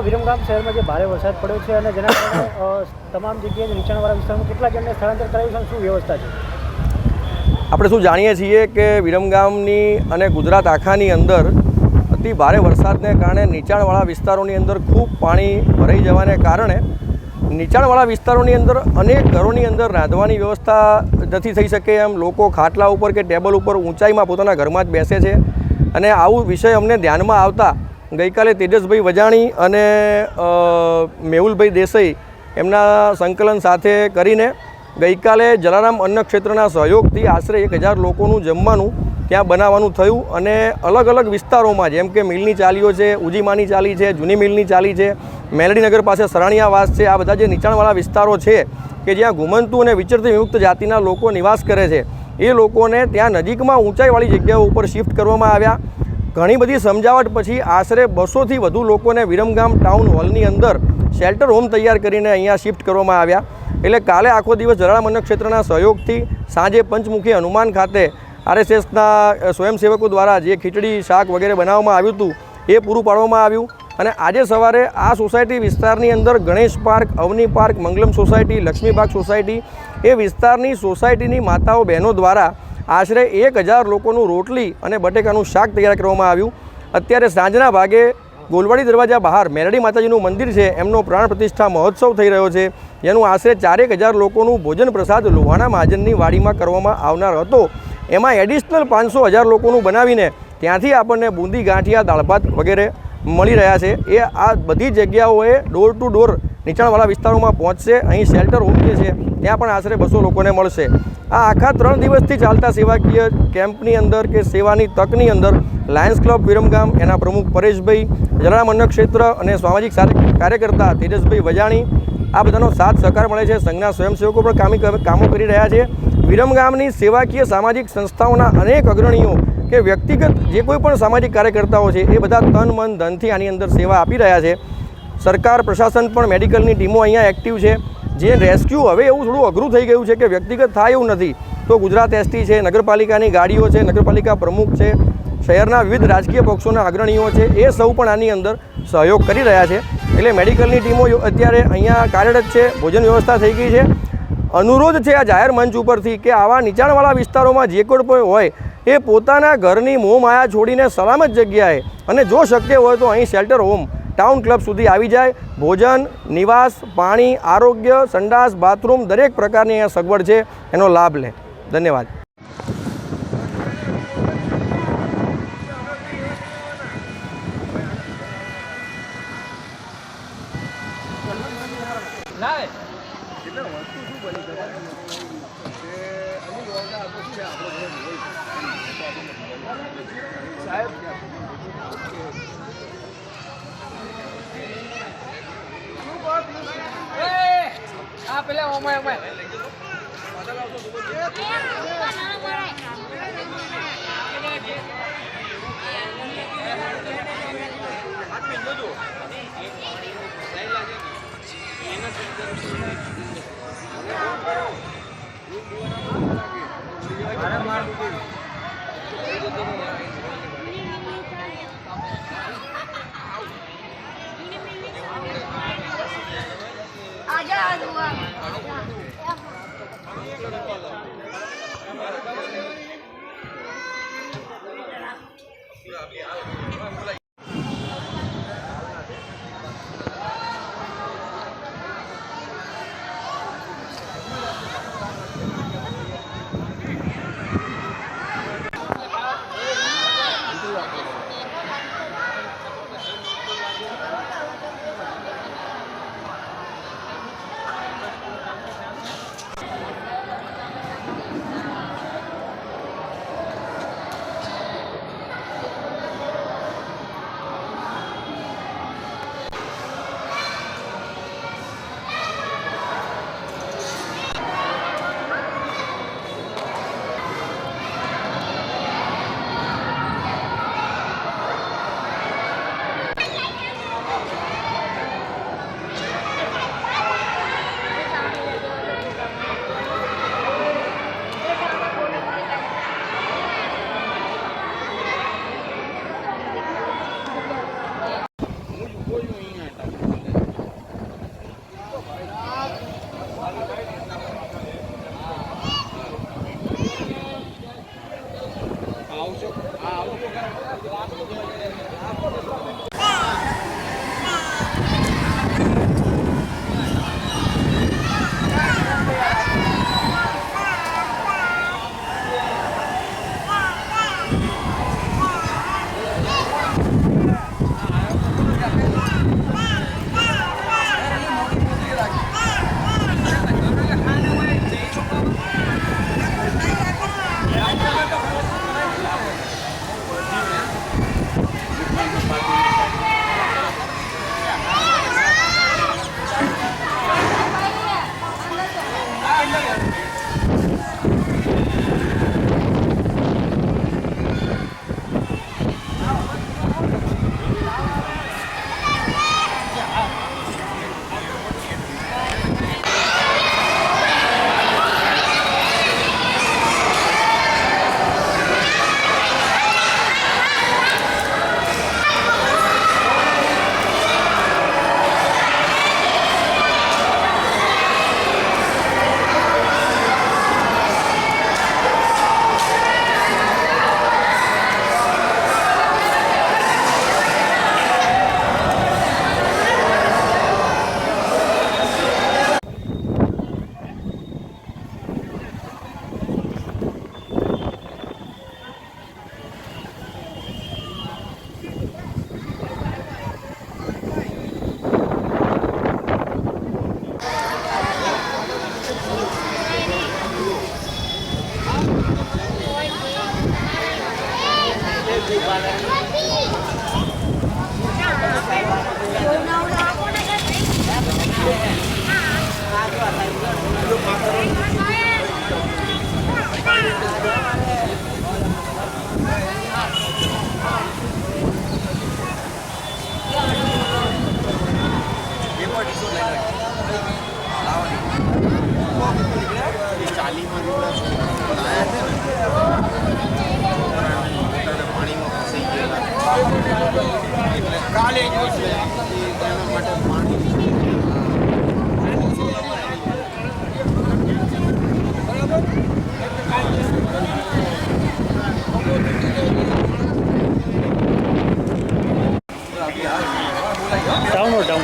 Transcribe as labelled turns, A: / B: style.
A: વિરમગામ શહેરમાં જે ભારે વરસાદ પડ્યો છે અને જેના કારણે તમામ જગ્યાએ નીચાણવાળા વિસ્તારમાં કેટલા જણને સ્થળાંતર કરાયું છે, શું વ્યવસ્થા છે?
B: આપણે શું જાણીએ છીએ કે વિરમગામની અને ગુજરાત આખાની અંદર અતિ ભારે વરસાદને કારણે નીચાણવાળા વિસ્તારોની અંદર ખૂબ પાણી ભરાઈ જવાને કારણે નીચાણવાળા વિસ્તારોની અંદર અનેક ઘરોની અંદર રાંધવાની વ્યવસ્થા નથી થઈ શકે એમ લોકો ખાટલા ઉપર કે ટેબલ ઉપર ઊંચાઈમાં પોતાના ઘરમાં જ બેસે છે. અને આવું વિષય અમને ધ્યાનમાં આવતા ગઈકાલે તેજસભાઈ વજાણી અને મેહુલભાઈ દેસાઈ એમના સંકલન સાથે કરીને ગઈકાલે જલારામ અન્ન ક્ષેત્રના સહયોગથી આશરે 1000 લોકોનું જમવાનું ત્યાં બનાવવાનું થયું. અને અલગ અલગ વિસ્તારોમાં જેમ કે મિલની ચાલીઓ છે, ઉજીમાની ચાલી છે, જૂની મિલની ચાલી છે, મેલડીનગર પાસે સરાણીયાવાસ છે, આ બધા જે નીચાણવાળા વિસ્તારો છે કે જ્યાં ઘુમંતુ અને વિચરતી વિમુક્ત જાતિના લોકો નિવાસ કરે છે એ લોકોને ત્યાં નજીકમાં ઊંચાઈવાળી જગ્યાઓ ઉપર શિફ્ટ કરવામાં આવ્યા. ઘણી બધી સમજાવટ પછી આશરે 200થી વધુ લોકોને વિરમગામ ટાઉન હોલની અંદર શેલ્ટર હોમ તૈયાર કરીને અહીંયા શિફ્ટ કરવામાં આવ્યા. એટલે કાલે આખો દિવસ જલારામ અન્ન ક્ષેત્રના સહયોગથી સાંજે પંચમુખી હનુમાન ખાતે RSSના સ્વયંસેવકો દ્વારા જે ખીચડી શાક વગેરે બનાવવામાં આવ્યું હતું એ પૂરું પાડવામાં આવ્યું. અને આજે સવારે આ સોસાયટી વિસ્તારની અંદર Ganesh park, Avani park, Mangalam society, Laxmibag society એ વિસ્તારની સોસાયટીની માતાઓ બહેનો દ્વારા આશરે 1000 લોકોનું રોટલી અને બટેકાનું શાક તૈયાર કરવામાં આવ્યું. અત્યારે સાંજના ભાગે ગોલવાડી દરવાજા બહાર મેરડી માતાજીનું મંદિર છે એમનો પ્રાણ પ્રતિષ્ઠા મહોત્સવ થઈ રહ્યો છે, જેનું આશરે 4000 લોકોનું ભોજન પ્રસાદ લોહાણા મહાજનની વાડીમાં કરવામાં આવનાર હતો. એમાં એડિશનલ 500,000 લોકોનું બનાવીને ત્યાંથી આપણને બુંદી, ગાંઠિયા, દાળ ભાત વગેરે મળી રહ્યા છે. એ આ બધી જગ્યાઓએ ડોર ટુ ડોર નીચાણવાળા વિસ્તારોમાં પહોંચશે. અહીં શેલ્ટર હોમ જે છે ત્યાં પણ આશરે 200 લોકોને મળશે. આ આખા 3 દિવસથી ચાલતા સેવાકીય કેમ્પની અંદર કે સેવાની તકની અંદર લાયન્સ ક્લબ વિરમગામ, એના પ્રમુખ પરેશભાઈ, જલારામ અન્ન ક્ષેત્ર અને સામાજિક કાર્યકર્તા તેજસભાઈ વજાણી આ બધાનો સાથ સહકાર મળે છે. સંઘના સ્વયંસેવકો પણ કામો કરી રહ્યા છે. વિરમગામની સેવાકીય સામાજિક સંસ્થાઓના અનેક અગ્રણીઓ કે વ્યક્તિગત જે કોઈ પણ સામાજિક કાર્યકર્તાઓ છે એ બધા તન મન ધનથી આની અંદર સેવા આપી રહ્યા છે. સરકાર પ્રશાસન પણ મેડિકલની ટીમો અહીંયા એક્ટિવ છે. જે રેસ્ક્યુ હવે એવું થોડું અઘરું થઈ ગયું છે કે વ્યક્તિગત થાય એવું નથી, તો ગુજરાત ST છે, નગરપાલિકાની ગાડીઓ છે, નગરપાલિકા પ્રમુખ છે, શહેરના વિવિધ રાજકીય પક્ષોના અગ્રણીઓ છે, એ સૌ પણ આની અંદર સહયોગ કરી રહ્યા છે. એટલે મેડિકલની ટીમો અત્યારે અહીંયા કાર્યરત છે. ભોજન વ્યવસ્થા થઈ ગઈ છે. અનુરોધ છે આ જાહેર મંચ ઉપરથી કે આવા નીચાણવાળા વિસ્તારોમાં જે કોઈ પણ હોય એ પોતાના ઘરની મોહમાયા છોડીને સલામત જગ્યાએ અને જો શક્ય હોય તો અહીં શેલ્ટર હોમ ટાઉન ક્લબ સુધી આવી જાય. ભોજન, નિવાસ, પાણી, આરોગ્ય, સંડાસ, બાથરૂમ દરેક પ્રકારની અહીંયા સગવડ છે, એનો લાભ લે. ધન્યવાદ.
C: પેલા ઓમાય પછી તેના માટે પાણી
A: ટાઉન